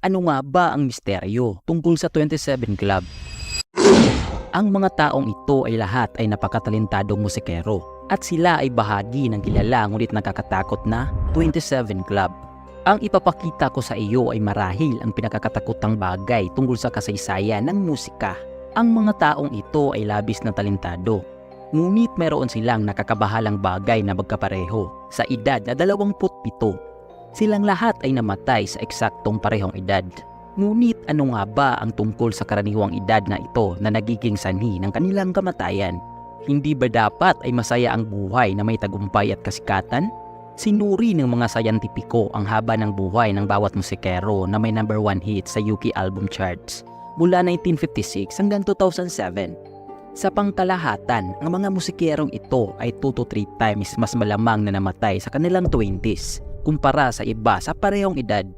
Ano nga ba ang misteryo tungkol sa 27 Club? Ang mga taong ito ay lahat ay napakatalentadong musikero at sila ay bahagi ng kilala ngunit nakakatakot na 27 Club. Ang ipapakita ko sa iyo ay marahil ang pinakakatakutang bagay tungkol sa kasaysayan ng musika. Ang mga taong ito ay labis na talentado, ngunit meron silang nakakabahalang bagay na magkapareho sa edad na 27. Silang lahat ay namatay sa eksaktong parehong edad. Ngunit ano nga ba ang tungkol sa karaniwang edad na ito na nagiging sanhi ng kanilang kamatayan? Hindi ba dapat ay masaya ang buhay na may tagumpay at kasikatan? Sinuri ng mga sayantipiko ang haba ng buhay ng bawat musikero na may number 1 hit sa UK album charts mula 1956 hanggang 2007. Sa pangkalahatan, ang mga musikerong ito ay 2 to 3 times mas malamang na namatay sa kanilang 20s kumpara sa iba sa parehong edad.